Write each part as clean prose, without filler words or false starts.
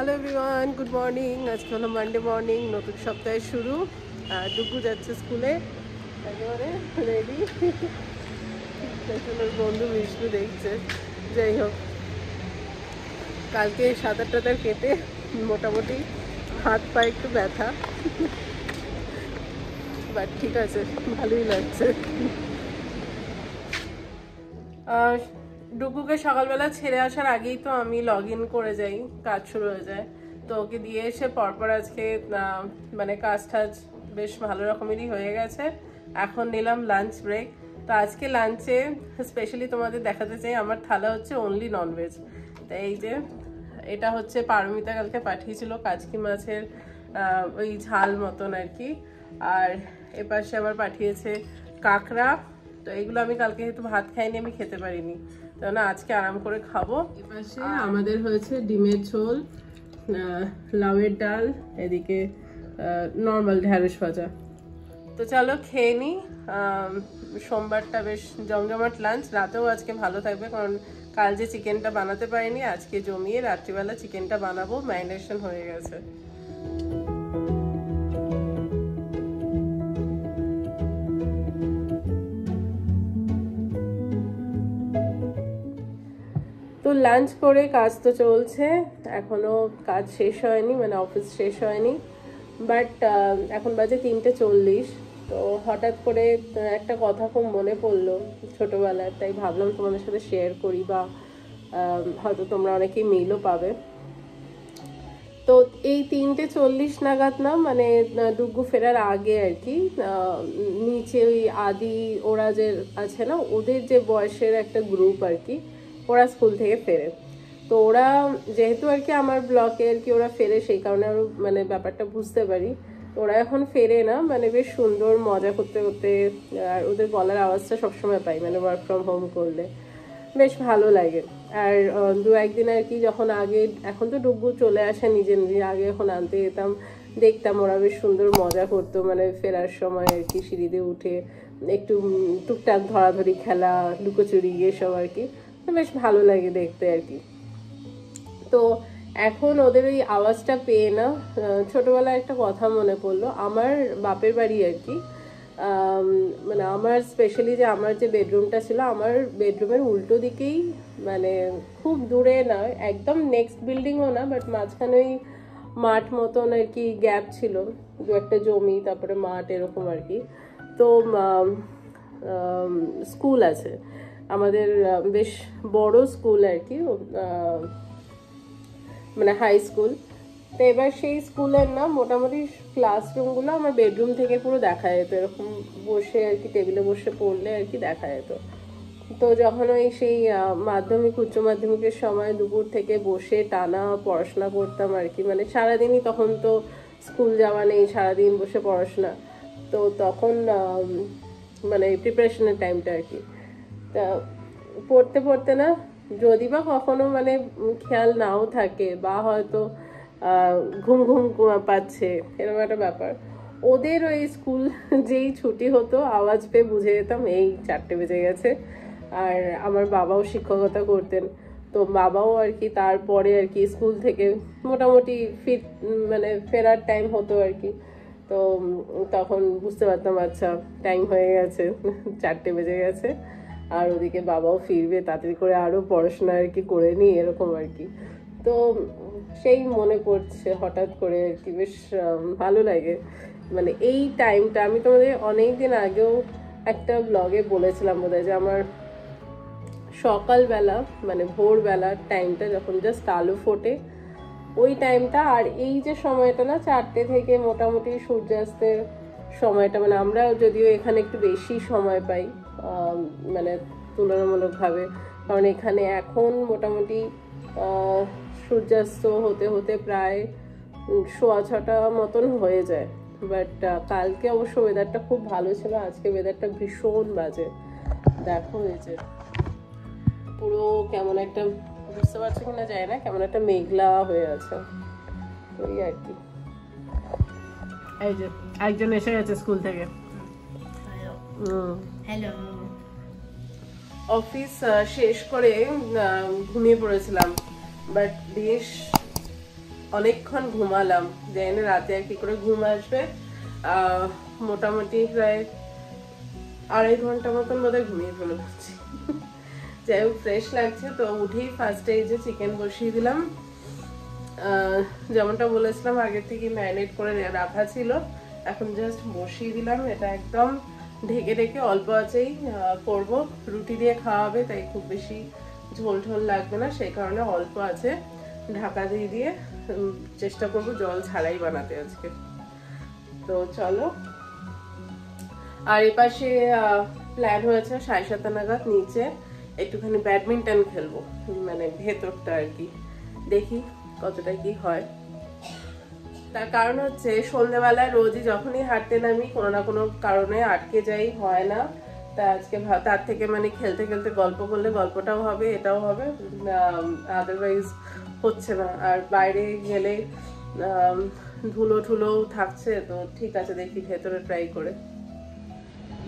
Hello everyone, good morning. আজকে হলো Monday morning, নতুন সপ্তাহের শুরু। আর ডুগু যাচ্ছে স্কুলে, একেবারে রেডি। পেছনের বন্ধু বিষ্ণু দেখছে। যাই হোক, কালকে সাঁতার টাতার কেটে মোটামুটি হাত পা একটু ব্যথা, বাট ঠিক আছে, ভালোই লাগছে। ডুগুকে সকালবেলা ছেড়ে আসার আগেই তো আমি লগ ইন করে যাই, কাজ শুরু হয়ে যায়। তো ওকে দিয়ে এসে পরপর আজকে মানে কাজ টাজ বেশ ভালো রকমেরই হয়ে গেছে। এখন নিলাম লাঞ্চ ব্রেক। তো আজকে লাঞ্চে স্পেশালি তোমাদের দেখাতে চাই, আমার থালা হচ্ছে অনলি ননভেজ। তো এই যে এটা হচ্ছে পারমিতা কালকে পাঠিয়েছিল কাচকি মাছের ওই ঝাল মতন আর কি। আর এপাশে আবার পাঠিয়েছে কাঁকড়া। তো এগুলো আমি কালকে যেহেতু ভাত খাইনি, আমি খেতে পারিনি, তাহলে আজকে আরাম করে খাবো। এপাশে আমাদের হয়েছে ডিমের ঝোল, লাউয়ের ডাল, এদিকে নর্মাল ঢ্যাঁড়স ভাজা। তো চলো খেয়ে নিই। সোমবারটা বেশ জমজমাট লাঞ্চ। রাতেও আজকে ভালো থাকবে, কারণ কাল যে চিকেনটা বানাতে পারিনি, আজকে জমিয়ে রাত্রিবেলা চিকেনটা বানাবো, ম্যারিনেশন হয়ে গেছে। তো লাঞ্চ করে কাজ তো চলছে, এখনো কাজ শেষ হয়নি, মানে অফিস শেষ হয়নি। বাট এখন বাজে 3:40। তো হঠাৎ করে একটা কথা খুব মনে পড়লো ছোটবেলার, তাই ভাবলাম তোমাদের সাথে শেয়ার করি, বা হয়তো তোমরা অনেকেই মিলও পাবে। তো এই 3:40 নাগাদ না, মানে ডুগু ফেরার আগে আর কি, নিচে ওই আদি ওরা যে আছে না, ওদের যে বয়সের একটা গ্রুপ আর কি, ওরা স্কুল থেকে ফেরে। তো ওরা যেহেতু আর কি আমার ব্লকে আর কি ওরা ফেরে, সেই কারণে আরো মানে ব্যাপারটা বুঝতে পারি। ওরা এখন ফেরে না, মানে বেশ সুন্দর মজা করতে করতে, আর ওদের গলার আওয়াজটা সবসময় পাই, মানে ওয়ার্ক ফ্রম হোম করলে বেশ ভালো লাগে। আর দু একদিন আর কি, যখন আগে, এখন তো ডুগু চলে আসে নিজে নিজে, আগে এখন আনতে যেতাম, দেখতাম ওরা বেশ সুন্দর মজা করতো, মানে ফেরার সময় আর কি সিঁড়িতে উঠে একটু টুকটাক ধরাধরি খেলা, লুকোচুরি এসব আর কি, বেশ ভালো লাগে দেখতে আর কি। তো এখন ওদের ওই আওয়াজটা পেয়ে না, ছোটবেলায় একটা কথা মনে পড়লো। আমার বাপের বাড়ি আর কি, মানে আমার স্পেশালি যে আমার যে বেডরুমটা ছিল, আমার বেডরুমের উল্টো দিকেই, মানে খুব দূরে না, একদম নেক্সট বিল্ডিংও না, বাট মাঝখানে ওই মাঠ মতন আর কি গ্যাপ ছিল, দু একটা জমি তারপরে মাঠ এরকম আর কি। তো স্কুল আছে আমাদের, বেশ বড় স্কুল আর কি, মানে হাই স্কুল। তো এবার সেই স্কুলের না মোটামুটি ক্লাসরুমগুলো আমার বেডরুম থেকে পুরো দেখা যেত, এরকম বসে আর কি, টেবিলে বসে পড়লে আর কি দেখা যেত। তো যখন ওই সেই মাধ্যমিক উচ্চ মাধ্যমিকের সময় দুপুর থেকে বসে টানা পড়াশোনা করতাম আর কি, মানে সারাদিনই, তখন তো স্কুল যাওয়া নেই, সারাদিন বসে পড়াশোনা। তো তখন মানে প্রিপারেশনের টাইমটা আর কি, তা পড়তে পড়তে না, যদি বা কখনো মানে খেয়াল নাও থাকে, বা হয়তো ঘুম ঘুম পাচ্ছে, এরকম একটা ব্যাপার, ওদের ওই স্কুল যেই ছুটি হতো, আওয়াজ পেয়ে বুঝে যেতাম এই 4টে বেজে গেছে। আর আমার বাবাও শিক্ষকতা করতেন, তো বাবাও আর কি তারপরে আর কি স্কুল থেকে মোটামুটি মানে ফেরার টাইম হতো আর কি। তো তখন বুঝতে পারতাম আচ্ছা টাইম হয়ে গেছে, 4টে বেজে গেছে, আর ওদিকে বাবাও ফিরবে, তাড়াতাড়ি করে আরও পড়াশোনা আর কি করে নিই, এরকম আর কি। তো সেই মনে পড়ছে হঠাৎ করে আর কি, বেশ ভালো লাগে। মানে এই টাইমটা আমি তোমাদের অনেক দিন আগেও একটা ব্লগে বলেছিলাম বোধহয়, যে আমার সকালবেলা মানে ভোরবেলার টাইমটা যখন জাস্ট আলো ফোটে, ওই টাইমটা, আর এই যে সময়টা না 4টে থেকে মোটামুটি সূর্যাস্তের সময়টা, মানে আমরা যদিও এখানে একটু বেশি সময় পাই মানে তুলনামূলকভাবে, কারণ এখানে এখন মোটামুটি সূর্যাস্ত হতে হতে প্রায় 6:15 মতন হয়ে যায়। বাট কালকে অবশ্য ওয়েদারটা খুব ভালো ছিল, আজকে ওয়েদারটা ভীষণ বাজে। দেখো এই যে পুরো কেমন একটা, বুঝতে পারছো কিনা যায় না, কেমন একটা মেঘলা হয়ে আছে, ওই আর কি। এই যে একজন এসে গেছে স্কুল থেকে। হ্যালো। অফিস শেষ করে ঘুমিয়ে পড়েছিলাম, বাট বেশ অনেকক্ষণ ঘুমালাম, জানি না রাতে আর কি করে ঘুম আসবে। মোটামুটি প্রায় 2.5 ঘন্টা মতন বোধহয় ঘুমিয়ে ফেলেছি। যাই হোক ফ্রেশ লাগছে, তো উঠেই ফার্স্টে এই যে চিকেন বসিয়ে দিলাম। যেমনটা বলেছিলাম আগের থেকে ম্যারিনেট করে রাখা ছিল, এখন জাস্ট বসিয়ে দিলাম। এটা একদম ঢেকে ঢেকে অল্প আঁচেই করব, রুটি দিয়ে খাওয়া হবে, তাই খুব বেশি ঝোল ঝোল লাগবে না, সেই কারণে অল্প আছে ঢাকা দিয়ে দিয়ে চেষ্টা করব জল ছাড়াই বানাতে আজকে। তো চলো। আর এই পাশে প্ল্যান হয়েছে 7:30 নাগাদ নিচে একটুখানি ব্যাডমিন্টন খেলবো, মানে ভেতরটা আর কি, দেখি কতটা কি হয়। তার কারণ হচ্ছে সন্ধ্যেবেলায় রোজই যখনই হাঁটতে নামি কোনো না কোনো কারণে আটকে যাই, হয় না। তা আজকে তার থেকে মানে খেলতে খেলতে গল্প করলে গল্পটাও হবে, এটাও হবে, আদারওয়াইজ হচ্ছে না। আর বাইরে গেলে ধুলো ঠুলো থাকছে, তো ঠিক আছে দেখি ভেতরে ট্রাই করে।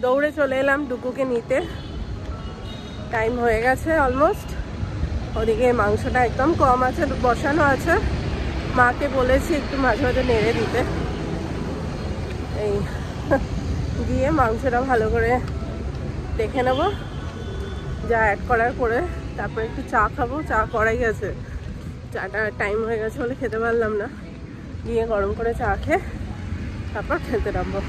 দৌড়ে চলে এলাম ডুকুকে নিতে, টাইম হয়ে গেছে অলমোস্ট। ওদিকে মাংসটা একদম কম আছে, বসানো আছে, মাকে বলেছি একটু মাঝে মাঝে নেড়ে দিতে। এই দিয়ে মাংসটা ভালো করে দেখে নেব, যা অ্যাড করার করে তারপরে একটু চা খাবো। চা করাই আছে, চাটা টাইম হয়ে গেছে বলে খেতে পারলাম না, গিয়ে গরম করে চা খেয়ে তারপর খেতে নামবো।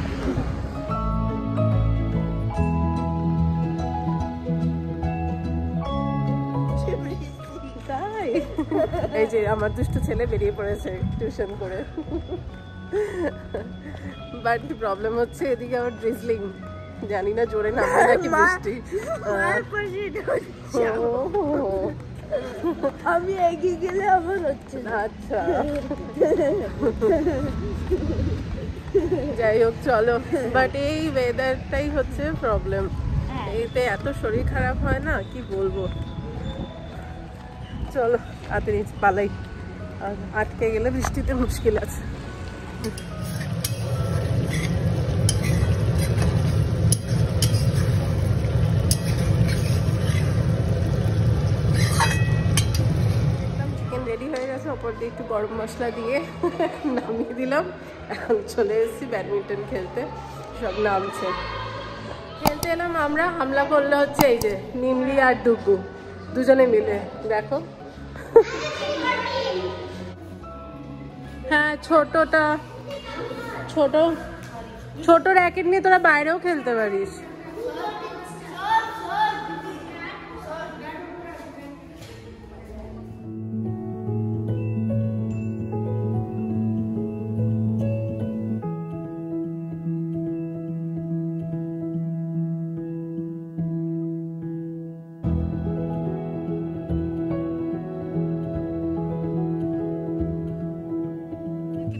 তাই এই যে আমার দুষ্টু ছেলে বেরিয়ে পড়েছে টিউশন করে, বাট প্রবলেম হচ্ছে এদিকে আমার ড্রিজলিং, জানি না জোরে নামবে নাকি বৃষ্টি। আমি এগিয়ে গেলে আমার হচ্ছে না। আচ্ছা যাই হোক চলো, বাট এই ওয়েদারটাই হচ্ছে প্রবলেম, এতে এত শরীর খারাপ হয় না কি বলবো। চলো তাড়াতাড়ি পালাই, আটকে গেলে বৃষ্টিতে মুশকিল আছে। চিকেন রেডি হয়ে গেছে, ওপর দিয়ে একটু গরম মশলা দিয়ে নামিয়ে দিলাম। এখন চলে এসেছি ব্যাডমিন্টন খেলতে, সব নামছে। খেলতে এলাম আমরা, হামলা করলে হচ্ছে এই যে নিমলি আর ডুগু দুজনে মিলে, দেখো। হ্যাঁ ছোটটা, ছোট র্যাকেট নিয়ে তোরা বাইরেও খেলতে পারিস।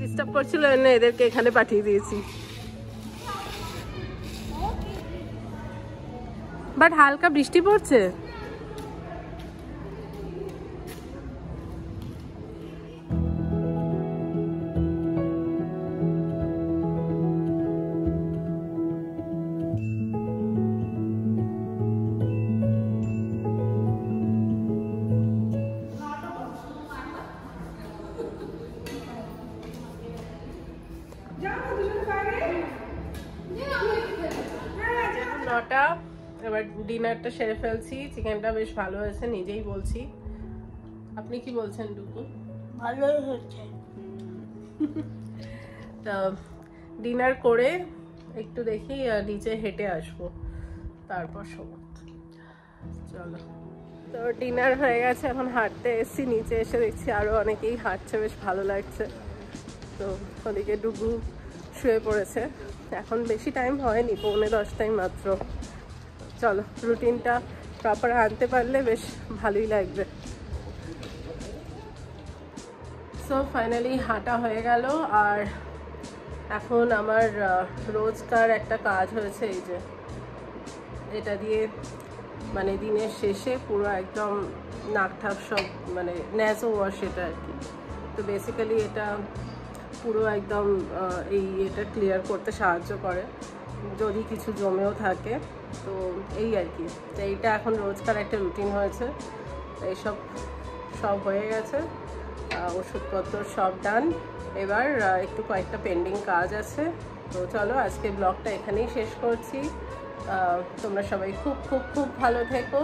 ডিস্টার্ব করছিল এনে এদেরকে এখানে পাঠিয়ে দিয়েছি, বাট হালকা বৃষ্টি পড়ছে। নটা, এবার ডিনারটা সেরে ফেলছি। চিকেনটা বেশ ভালো হয়েছে, নিজেই বলছি। আপনি কি বলছেন ডুকু? ভালোই হচ্ছে। তো ডিনার করে একটু দেখি নিচে হেঁটে আসবো, তারপর শোবো। চলো, তো ডিনার হয়ে গেছে, এখন হাঁটতে এসছি। নিচে এসে দেখছি আরো অনেকেই হাঁটছে, বেশ ভালো লাগছে। তো ওদিকে ডুগু শুয়ে পড়েছে, এখন বেশি টাইম হয়নি, 9:45 মাত্র। চলো রুটিনটা প্রপার আনতে পারলে বেশ ভালোই লাগবে। সো ফাইনালি হাঁটা হয়ে গেল। আর এখন আমার রোজকার একটা কাজ হয়েছে, এই যে এটা দিয়ে মানে দিনের শেষে পুরো একদম নাক ঠাক সব মানে ন্যাজো ওয়াশ এটা আর কি। তো বেসিক্যালি এটা পুরো একদম এটা ক্লিয়ার করতে সাহায্য করে যদি কিছু জমেও থাকে। তো এই আর কি, তো এইটা এখন রোজকার একটা রুটিন হয়েছে। এইসব সব হয়ে গেছে। ওষুধপত্র সব ডান। এবার একটু কয়েকটা পেন্ডিং কাজ আছে। তো চলো আজকে ব্লগটা এখানেই শেষ করছি। তোমরা সবাই খুব খুব খুব ভালো থেকো।